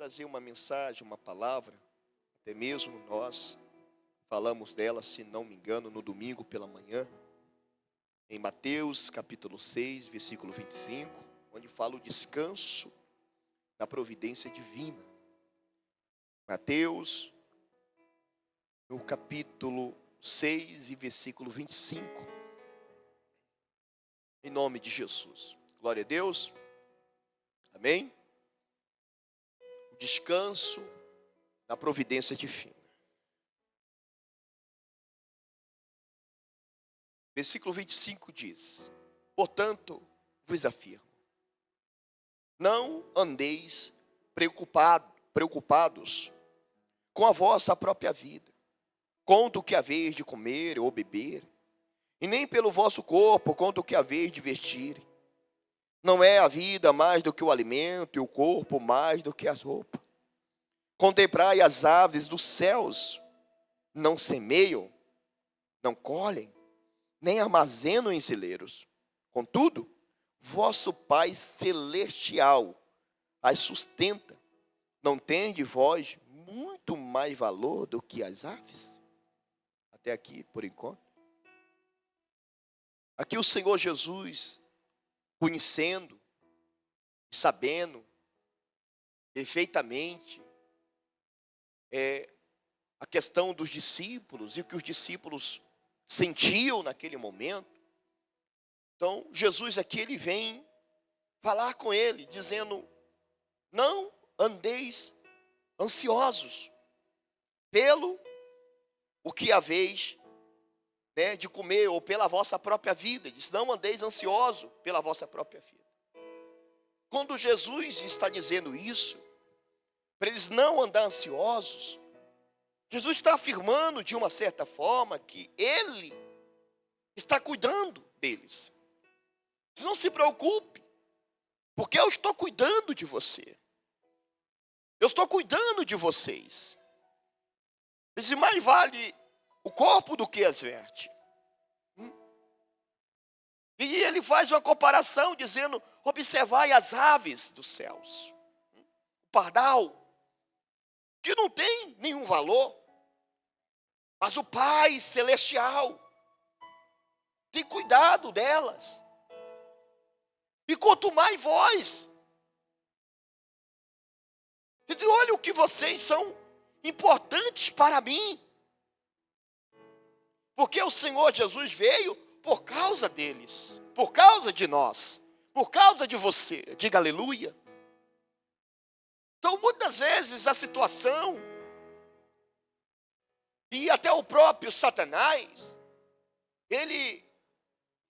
trazer uma mensagem, uma palavra, até mesmo nós falamos dela, se não me engano, no domingo pela manhã, em Mateus capítulo 6, versículo 25, onde fala o descanso da providência divina. Mateus, no capítulo 6 e versículo 25, em nome de Jesus. Glória a Deus. Amém? O descanso da providência divina. Versículo 25 diz: portanto, vos afirmo, não andeis preocupados com a vossa própria vida, quanto o que haveis de comer ou beber, e nem pelo vosso corpo, quanto o que haveis de vestir. Não é a vida mais do que o alimento, e o corpo mais do que as roupas. Contemplai as aves dos céus, não semeiam, não colhem, nem armazenam em celeiros. Contudo, vosso Pai Celestial as sustenta. Não tende vós muito mais valor do que as aves? Até aqui, por enquanto. Aqui o Senhor Jesus, conhecendo, sabendo perfeitamente a questão dos discípulos e o que os discípulos sentiam naquele momento. Então, Jesus aqui, ele vem falar com ele, dizendo: não andeis ansiosos pelo o que haveis de comer, ou pela vossa própria vida. Ele diz: não andeis ansiosos pela vossa própria vida. Quando Jesus está dizendo isso, para eles não andar ansiosos, Jesus está afirmando de uma certa forma que Ele está cuidando deles. Não se preocupe, porque eu estou cuidando de você. Eu estou cuidando de vocês. Ele diz: mais vale o corpo do que as vestes. E ele faz uma comparação dizendo: observai as aves dos céus. O pardal, que não tem nenhum valor, mas o Pai Celestial tem cuidado delas. E quanto mais vós. Ele diz: olha o que vocês são importantes para mim. Porque o Senhor Jesus veio por causa deles, por causa de nós, por causa de você. Diga aleluia. Então, muitas vezes a situação, e até o próprio Satanás, ele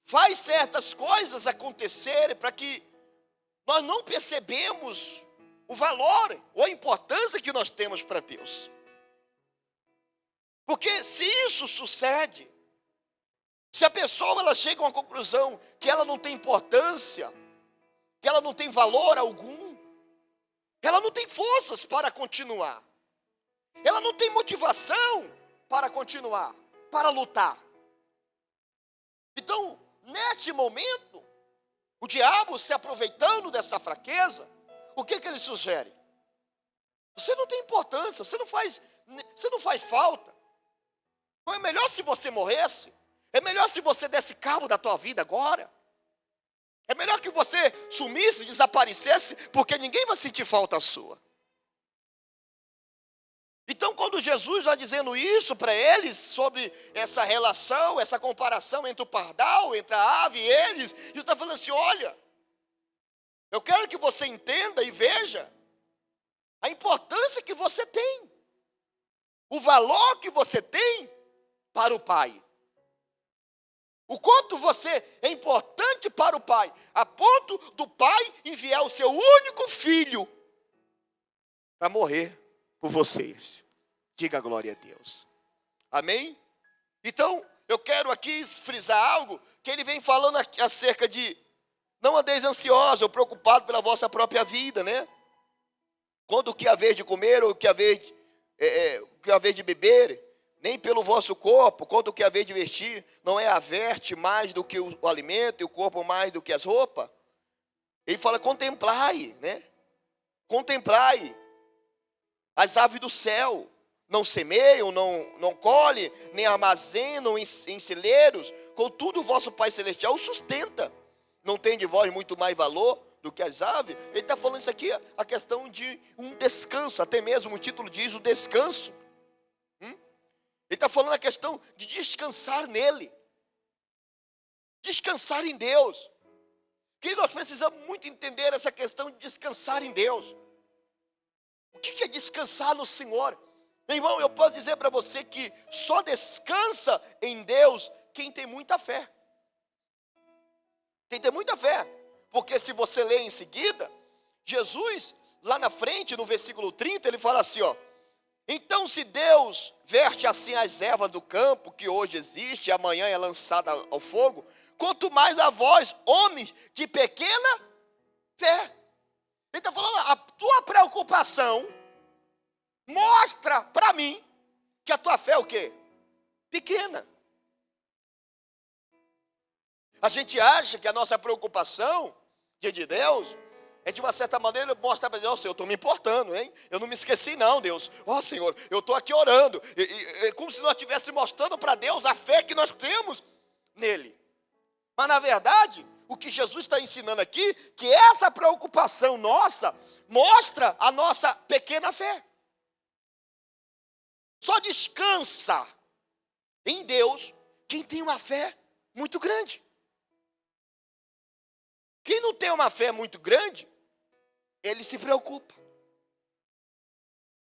faz certas coisas acontecerem para que nós não percebemos o valor ou a importância que nós temos para Deus. Porque se isso sucede, se a pessoa ela chega a uma conclusão que ela não tem importância, que ela não tem valor algum, ela não tem forças para continuar, ela não tem motivação para continuar, para lutar. Então, neste momento, o diabo, se aproveitando desta fraqueza, o que ele sugere? Você não tem importância, você não faz falta. Então é melhor se você morresse, é melhor se você desse cabo da tua vida agora. É melhor que você sumisse, desaparecesse, porque ninguém vai sentir falta sua. Então, quando Jesus vai dizendo isso para eles, sobre essa relação, essa comparação entre o pardal, entre a ave e eles, Jesus está falando assim: olha, eu quero que você entenda e veja a importância que você tem, o valor que você tem para o Pai. O quanto você é importante para o Pai, a ponto do Pai enviar o seu único filho para morrer por vocês. Diga glória a Deus. Amém? Então, eu quero aqui frisar algo que ele vem falando acerca de: não andeis ansiosos ou preocupados pela vossa própria vida, né? Quando o que haver de comer ou o que haver de beber, nem pelo vosso corpo, quanto o que haver de vestir, não é a veste mais do que o alimento e o corpo mais do que as roupas? Ele fala: contemplai, né? Contemplai as aves do céu não semeiam, não colhem, nem armazenam em celeiros, contudo o vosso Pai Celestial os sustenta. Não tem de vós muito mais valor do que as aves? Ele está falando isso aqui, a questão de um descanso, até mesmo o título diz o descanso. Ele está falando a questão de descansar nele, descansar em Deus. Que nós precisamos muito entender essa questão de descansar em Deus. O que é descansar no Senhor? Meu irmão, eu posso dizer para você que só descansa em Deus quem tem muita fé. Quem tem muita fé. Porque se você ler em seguida, Jesus, lá na frente, no versículo 30, ele fala assim, ó. Então se Deus verte assim as ervas do campo, que hoje existe, e amanhã é lançada ao fogo, quanto mais a vós, homens de pequena fé. Ele está falando, a tua preocupação mostra para mim que a tua fé é o quê? Pequena. A gente acha que a nossa preocupação diante de Deus é de uma certa maneira mostrar para Deus, eu estou me importando, hein? Eu não me esqueci não, Deus. Ó Senhor, eu estou aqui orando. É como se nós estivéssemos mostrando para Deus a fé que nós temos nele. Mas na verdade, o que Jesus está ensinando aqui, que essa preocupação nossa mostra a nossa pequena fé. Só descansa em Deus quem tem uma fé muito grande. Quem não tem uma fé muito grande, ele se preocupa.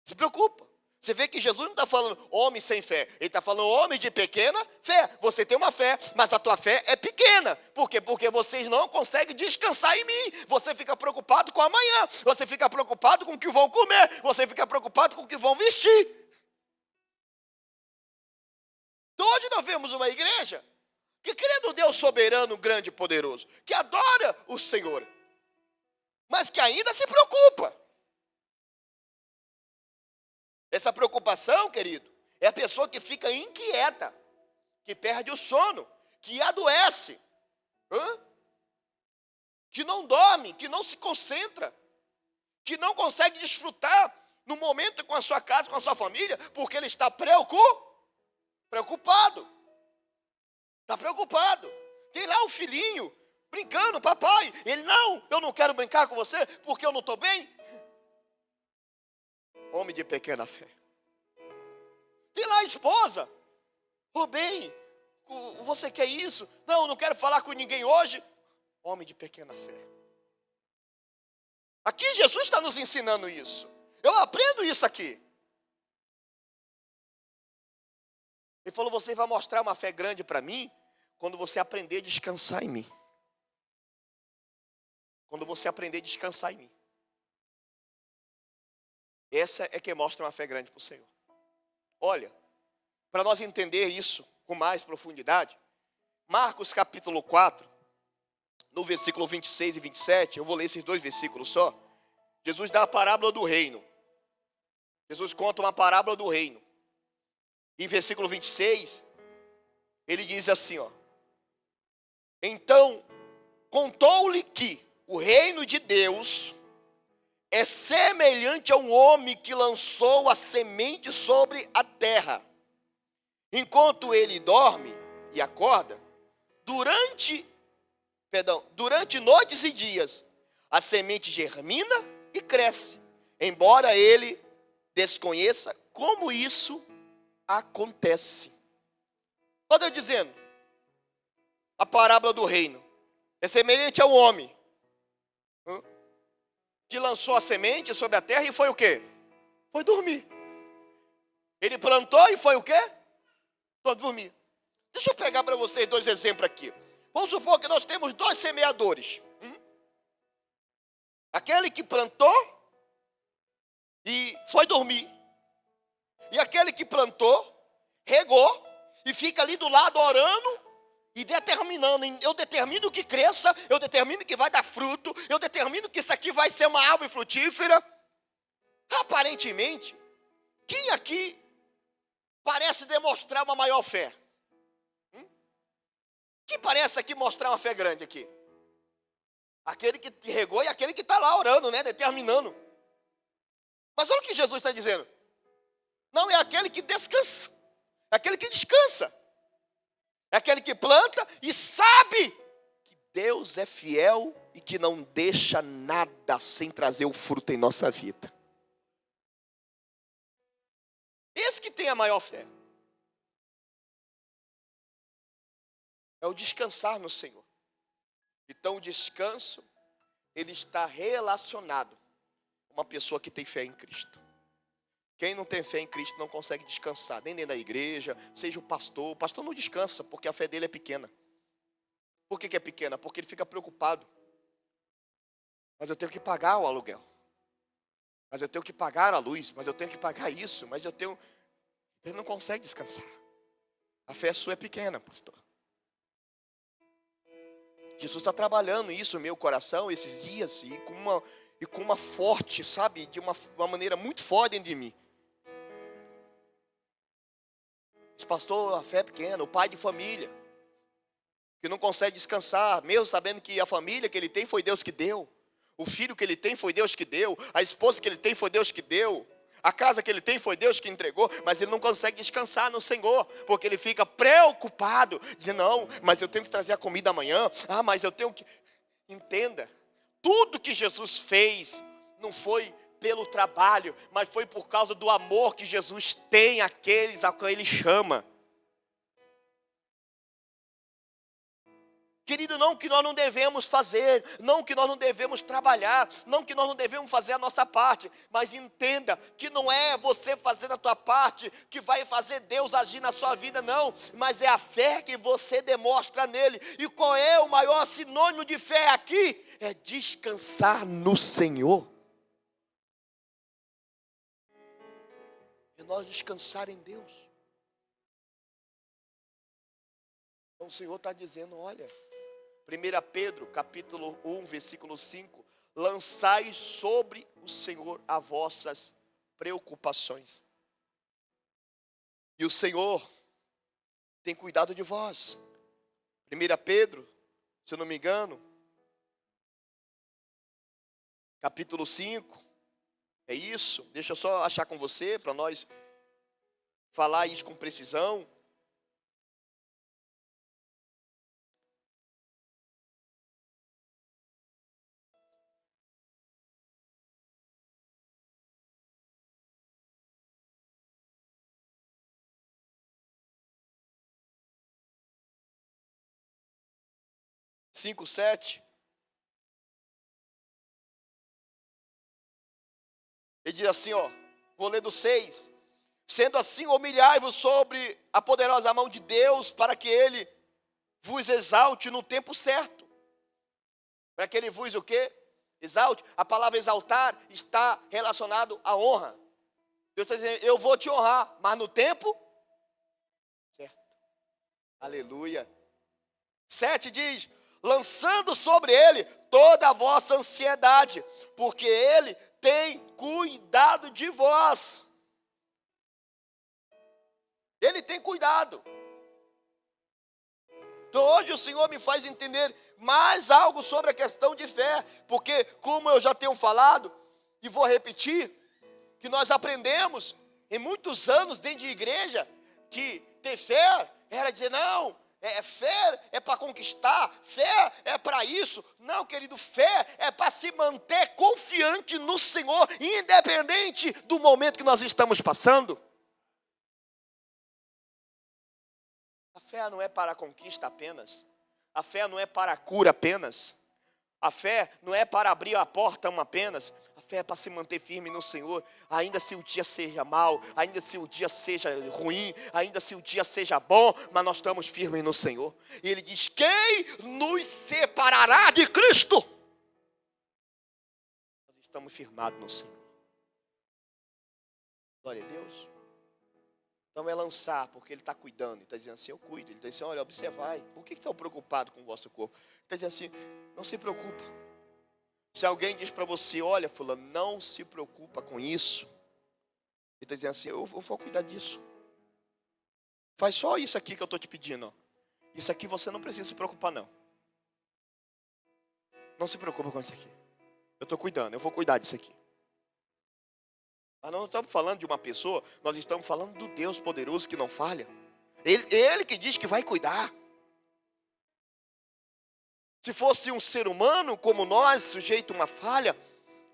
Se preocupa. Você vê que Jesus não está falando homem sem fé. Ele está falando homem de pequena fé. Você tem uma fé, mas a tua fé é pequena. Por quê? Porque vocês não conseguem descansar em mim. Você fica preocupado com amanhã. Você fica preocupado com o que vão comer. Você fica preocupado com o que vão vestir. Então hoje nós vemos uma igreja que crê no Deus soberano, grande e poderoso. Que adora o Senhor. Mas que ainda se preocupa. Essa preocupação, querido, é a pessoa que fica inquieta, que perde o sono, que adoece, que não dorme, que não se concentra, que não consegue desfrutar no momento com a sua casa, com a sua família, porque ele está preocupado. Está preocupado. Tem lá um filhinho brincando, papai. Ele, não, eu não quero brincar com você porque eu não estou bem. Homem de pequena fé. Tem lá a esposa. Bem, você quer isso? Não, não quero falar com ninguém hoje. Homem de pequena fé. Aqui Jesus está nos ensinando isso. Eu aprendo isso aqui. Ele falou, você vai mostrar uma fé grande para mim quando você aprender a descansar em mim. Quando você aprender a descansar em mim. Essa é que mostra uma fé grande para o Senhor. Olha, para nós entender isso com mais profundidade, Marcos capítulo 4, no versículo 26 e 27, eu vou ler esses dois versículos só. Jesus dá a parábola do reino. Jesus conta uma parábola do reino. E versículo 26, ele diz assim, ó. Então, contou-lhe que o reino de Deus é semelhante a um homem que lançou a semente sobre a terra. Enquanto ele dorme e acorda, durante noites e dias, a semente germina e cresce, embora ele desconheça como isso acontece. Olha eu dizendo, a parábola do reino é semelhante a um homem que lançou a semente sobre a terra e foi o quê? Foi dormir. Ele plantou e foi o quê? Foi dormir. Deixa eu pegar para vocês dois exemplos aqui. Vamos supor que nós temos dois semeadores. Aquele que plantou e foi dormir. E aquele que plantou, regou e fica ali do lado orando e determinando. Eu determino que cresça, eu determino que vai dar fruto, eu determino que isso aqui vai ser uma árvore frutífera. Aparentemente, quem aqui parece demonstrar uma maior fé? Quem parece aqui mostrar uma fé grande aqui? Aquele que regou e aquele que está lá orando, né? Determinando. Mas olha o que Jesus está dizendo. Não é aquele que descansa. É aquele que descansa. É aquele que planta e sabe que Deus é fiel e que não deixa nada sem trazer o fruto em nossa vida. Esse que tem a maior fé. É o descansar no Senhor. Então o descanso, ele está relacionado a uma pessoa que tem fé em Cristo. Quem não tem fé em Cristo não consegue descansar, nem dentro da igreja, seja o pastor não descansa porque a fé dele é pequena. Por que é pequena? Porque ele fica preocupado. Mas eu tenho que pagar o aluguel. Mas eu tenho que pagar a luz, mas eu tenho que pagar isso, mas eu tenho... Ele não consegue descansar. A fé sua é pequena, pastor. Jesus está trabalhando isso no meu coração esses dias e com uma forte, sabe, de uma maneira muito forte dentro de mim. Esse pastor, a fé é pequena, o pai de família, que não consegue descansar, mesmo sabendo que a família que ele tem foi Deus que deu. O filho que ele tem foi Deus que deu. A esposa que ele tem foi Deus que deu. A casa que ele tem foi Deus que entregou. Mas ele não consegue descansar no Senhor, porque ele fica preocupado, dizendo, não, mas eu tenho que trazer a comida amanhã. Ah, mas eu tenho que... Entenda, tudo que Jesus fez não foi pelo trabalho, mas foi por causa do amor que Jesus tem àqueles a quem ele chama. Querido, não que nós não devemos fazer, não que nós não devemos trabalhar, não que nós não devemos fazer a nossa parte, mas entenda que não é você fazer a tua parte que vai fazer Deus agir na sua vida, não, mas é a fé que você demonstra nele. E qual é o maior sinônimo de fé aqui? É descansar no Senhor. É nós descansar em Deus. Então o Senhor está dizendo, olha... 1 Pedro, capítulo 1, versículo 5. Lançai sobre o Senhor as vossas preocupações. E o Senhor tem cuidado de vós. 1 Pedro, se eu não me engano, capítulo 5. É isso. Deixa eu só achar com você, para nós falar isso com precisão. 5:7. Ele diz assim, ó, vou ler do 6. Sendo assim, humilhai-vos sobre a poderosa mão de Deus, para que Ele vos exalte no tempo certo. Para que Ele vos o quê? Exalte. A palavra exaltar está relacionado à honra. Deus está dizendo, eu vou te honrar, mas no tempo certo. Aleluia. 7 diz, lançando sobre Ele toda a vossa ansiedade, porque Ele tem cuidado de vós. Ele tem cuidado. Então hoje o Senhor me faz entender mais algo sobre a questão de fé, porque como eu já tenho falado, e vou repetir, que nós aprendemos em muitos anos dentro de igreja, que ter fé era dizer, não, fé é para conquistar, fé é para isso. Não, querido, fé é para se manter confiante no Senhor, independente do momento que nós estamos passando. A fé não é para a conquista apenas. A fé não é para a cura apenas. A fé não é para abrir a porta apenas. A fé é para se manter firme no Senhor. Ainda se o dia seja mau, ainda se o dia seja ruim, ainda se o dia seja bom, mas nós estamos firmes no Senhor. E Ele diz, quem nos separará de Cristo? Nós estamos firmados no Senhor. Glória a Deus. Então é lançar, porque Ele está cuidando. Ele está dizendo assim, eu cuido. Ele está dizendo, olha, observai. Por que estão preocupados com o vosso corpo? Ele está dizendo assim, não se preocupa. Se alguém diz para você, olha, fulano, não se preocupa com isso. Ele está dizendo assim, eu vou cuidar disso. Faz só isso aqui que eu estou te pedindo. Ó. Isso aqui você não precisa se preocupar, não. Não se preocupa com isso aqui. Eu estou cuidando, eu vou cuidar disso aqui. Nós não estamos falando de uma pessoa, nós estamos falando do Deus poderoso que não falha. Ele que diz que vai cuidar. Se fosse um ser humano como nós, sujeito a uma falha,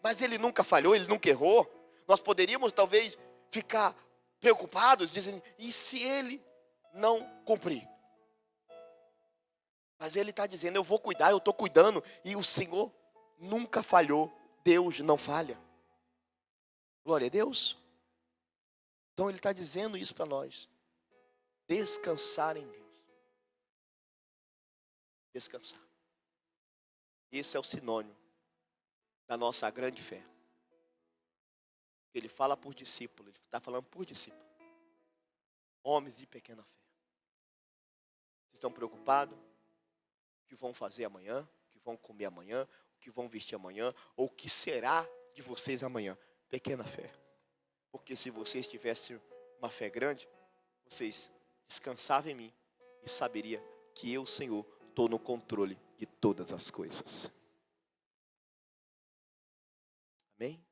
mas ele nunca falhou, ele nunca errou, nós poderíamos talvez ficar preocupados, dizendo, e se ele não cumprir? Mas ele está dizendo, eu vou cuidar, eu estou cuidando, e o Senhor nunca falhou, Deus não falha. Glória a Deus. Então ele está dizendo isso para nós, descansar em Deus. Descansar. Esse é o sinônimo da nossa grande fé. Ele fala por discípulo, ele está falando por discípulo. Homens de pequena fé. Estão preocupados? O que vão fazer amanhã? O que vão comer amanhã? O que vão vestir amanhã? Ou o que será de vocês amanhã? Pequena fé. Porque se vocês tivessem uma fé grande, vocês descansavam em mim e saberiam que eu, Senhor, estou no controle de todas as coisas. Amém?